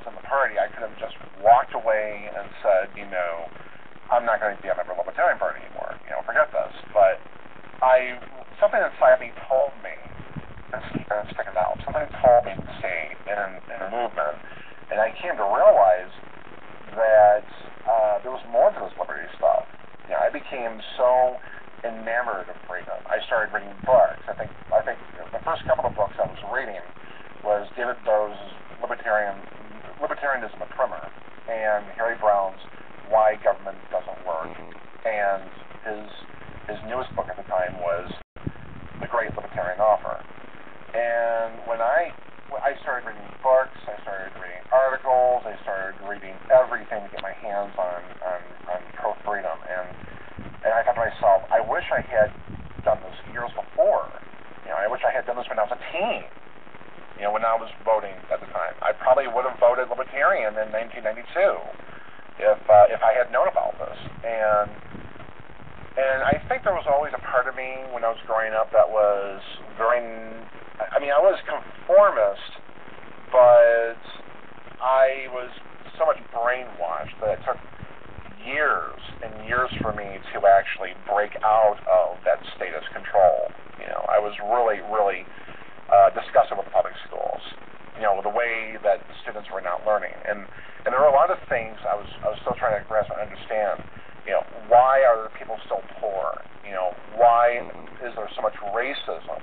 was in the party, I could have just walked away and said, I'm not going to be a member of the Libertarian Party anymore. Forget this. But something inside me told me, and sticking out, something told me to stay in a movement. And I came to realize that there was more to this liberty stuff. I became so enamored of freedom. I started reading books. I think the first couple of books I was reading was David Bowe's Libertarianism a Primer and Harry Brown's Why Government Doesn't Work. And his newest book at the time was The Great Libertarian Offer. And when I started reading books, I started reading articles, I started reading everything to get my hands on pro-freedom. And I thought to myself, I wish I had done this years before. I wish I had done this when I was a teen. When I was voting at the time. I probably would have voted Libertarian in 1992 if I had known about this. And I think there was always a part of me when I was growing up that was I was conformist, but I was so much brainwashed that it took years and years for me to actually break out of that status control. I was really, really disgusted with the public schools, the way that students were not learning. And there were a lot of things I was still trying to grasp and understand. Why are people still poor? Why is there so much racism?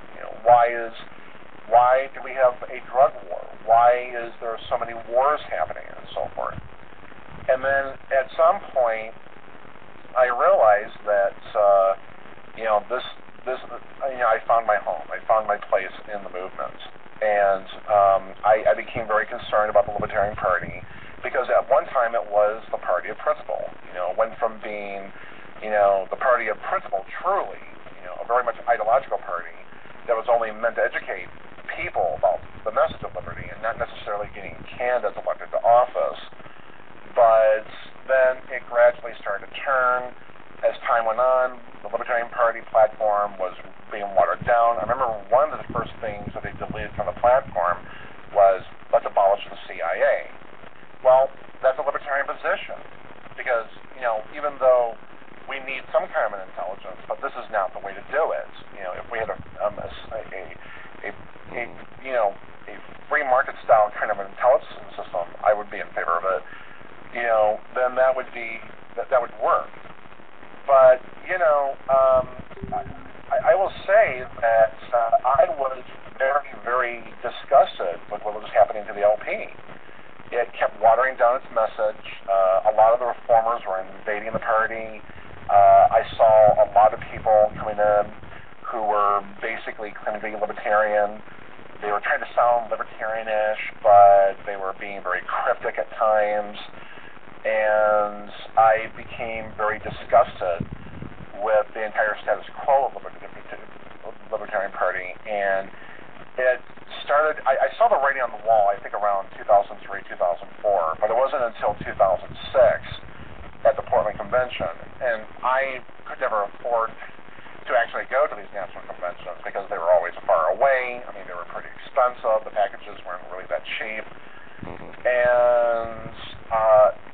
Why do we have a drug war? Why is there so many wars happening and so forth? And then at some point, I realized that, I found my home. I found my place in the movement. And I became very concerned about the Libertarian Party because at one time it was the party of principle. It went from being, the party of principle, truly, a very much ideological party that was only meant to educate people about the message of liberty and not necessarily getting candidates elected to office. But then it gradually started to turn. As time went on, the Libertarian Party platform was being watered down. I remember one of the first things that they deleted from the platform was, let's abolish the CIA. Well, that's a libertarian position because, even though we need some kind of an intelligence, but this is not the way to do it. If we had a free market style kind of an intelligence system, I would be in favor of it. Then that would work. But I will say that I was very, very disgusted with what was happening to the LP. It kept watering down its message. A lot of the reformers were invading the party. I saw a lot of people coming in who were basically claiming to be libertarian. They were trying to sound libertarianish, but they were being very cryptic at times. And I became very disgusted with the entire status quo of the Libertarian Party. And it started, I saw the writing on the wall, I think around 2003, 2004, but it wasn't until 2006 at the Portland Convention. And I could never afford to actually go to these national conventions because they were always far away. I mean, they were pretty expensive. The packages weren't really that cheap. And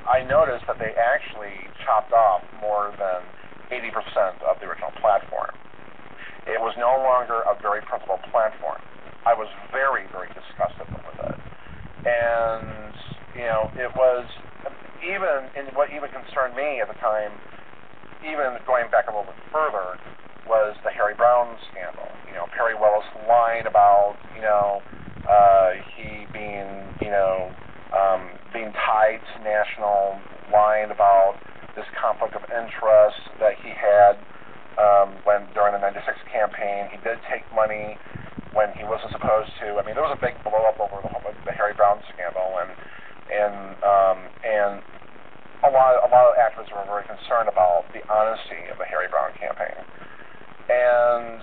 I noticed that they actually chopped off more than 80% of the original platform. It was no longer a very principled platform. I was very, very disgusted with it. And, it was, what even concerned me at the time, even going back a little bit further, was the Harry Brown scandal. Perry Willis lying about, he being tied to National, lying about this conflict of interest that he had when during the '96 campaign. He did take money when he wasn't supposed to. I mean, there was a big blow up over the Harry Brown scandal, and a lot of activists were very concerned about the honesty of the Harry Brown campaign. And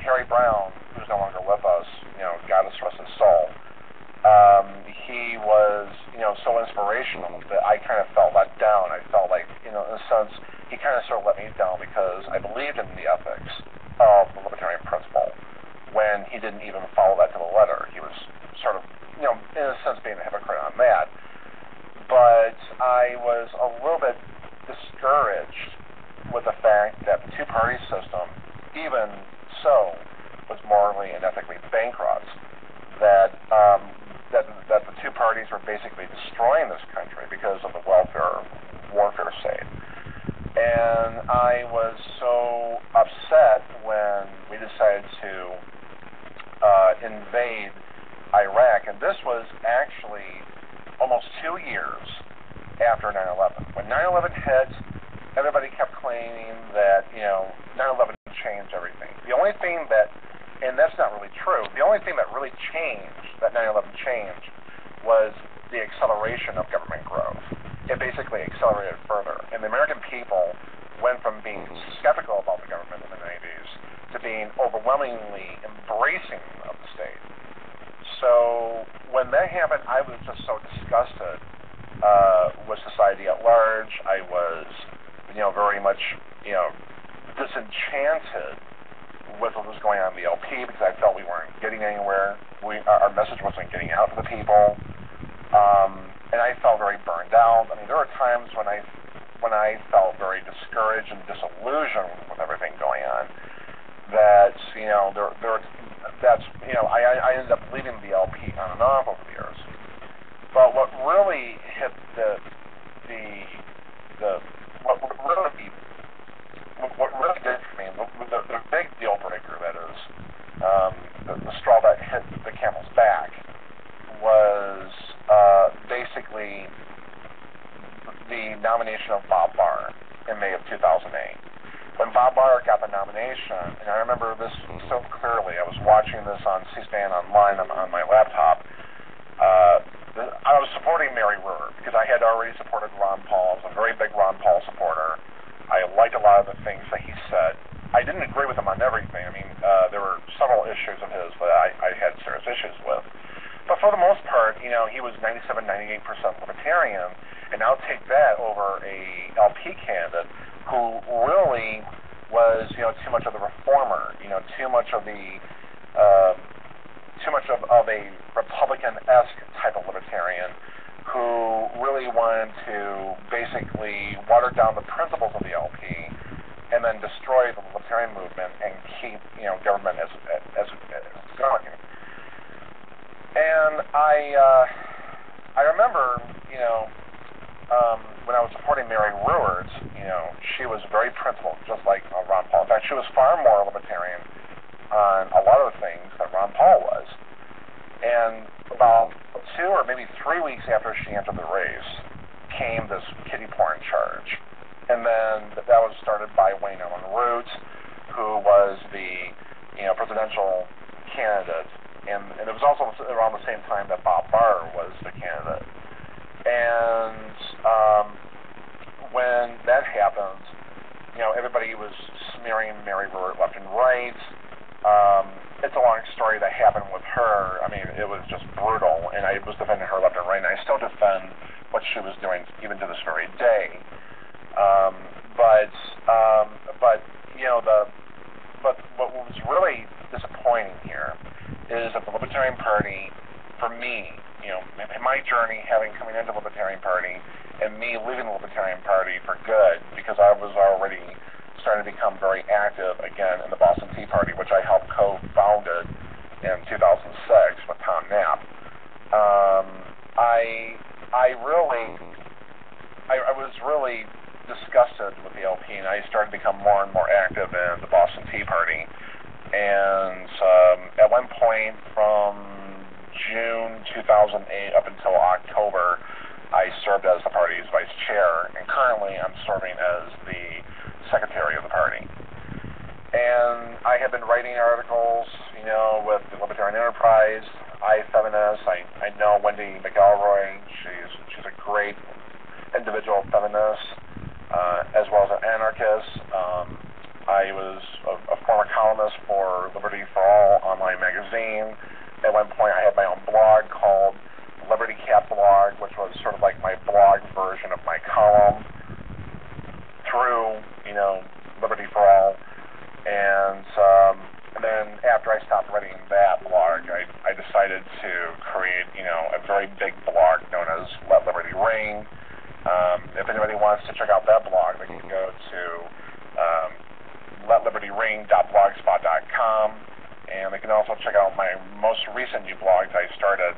Harry Brown, who's no longer with us, God rest his soul. He was, so inspirational that I kind of felt let down. I felt like, in a sense, he kind of sort of let me down because I believed in the ethics of the libertarian principle when he didn't even follow that to the letter. He was sort of in a sense being a hypocrite on that. But I was a little bit discouraged with the fact that the two-party system, even so, was morally and ethically bankrupt. That the two parties were basically destroying this country because of the warfare state. And I was so upset when we decided to invade Iraq, and this was actually almost 2 years after 9/11. When 9/11 hit, everybody kept claiming that 9/11 changed everything. The only thing that, and that's not really true, the only thing that really changed, that 9/11 changed, was the acceleration of government growth. It basically accelerated further, and the American people went from being skeptical about the government in the 90s to being overwhelmingly embracing of the state. So when that happened, I was just so disgusted with society at large. I was, very much, disenchanted with what was going on in the LP because I felt we weren't getting anywhere. Our message wasn't getting out to the people, and I felt very burned out. I mean, there were times when I felt very discouraged and disillusioned with everything going on. That I ended up leaving the LP on and off over the years. But what really hit what really did for me, the big deal breaker, that is, the straw that hit the camel's back, was basically the nomination of Bob Barr in May of 2008. When Bob Barr got the nomination, and I remember this so clearly, I was watching this on C-SPAN online on my laptop. I was supporting Mary Ruhr because I had already supported Ron Paul. I was a very big Ron Paul supporter. I liked a lot of the things that he said. I didn't agree with him on everything. I mean, there were several issues of his that I had serious issues with. But for the most part, he was 97, 98% libertarian, and now take that over a LP candidate who really was, too much of the reformer, too much of a Republican-esque type of libertarian who really wanted to basically water down the principles of the LP and then destroy the libertarian movement and keep, government as going. And I remember, when I was supporting Mary Ruhr, she was very principled, just like Ron Paul. In fact, she was far more libertarian on a lot of the things that Ron Paul was. And about 2 or maybe 3 weeks after she entered the race came this kiddie porn charge. And then that was started by Wayne Allen Root, who was the presidential candidate. And it was also around the same time that Bob Barr was the candidate. And when that happened, everybody was smearing Mary Ruhr left and right. It's a long story that happened with her. I mean, it was just brutal, and I was defending her left and right, and I still defend what she was doing even to this very day. But what was really disappointing here is that the Libertarian Party, for me, in my journey coming into the Libertarian Party and me leaving the Libertarian Party for good because I was already starting to become very active again in the Boston Tea Party, which I helped co-founded in 2006 with Tom Knapp. I was really disgusted with the LP, and I started to become more and more active in the Boston Tea Party. And at one point from June 2008 up until October, I served as the party's vice chair, and currently I'm serving as the secretary of the party. And I have been writing articles, with the Libertarian Enterprise, iFeminist. I know Wendy McElroy. She's a great individual feminist, as well as an anarchist. I was a former columnist for Liberty for All online magazine. At one point, I had my own blog called Liberty Cat Blog, which was sort of like my blog version of my column through, Liberty for All. And then after I stopped writing that blog, I decided to create, very big blog known as Let Liberty Ring. If anybody wants to check out that blog, they can go to letlibertyring.blogspot.com, and they can also check out my most recent new blog that I started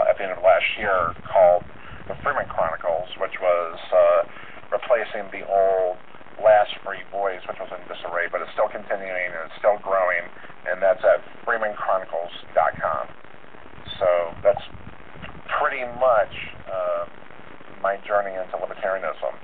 at the end of last year called The Freeman Chronicles, which was replacing the old Last Free Boys, which was in disarray, but it's still continuing and it's still growing, and that's at freemanchronicles.com. So that's pretty much my journey into libertarianism.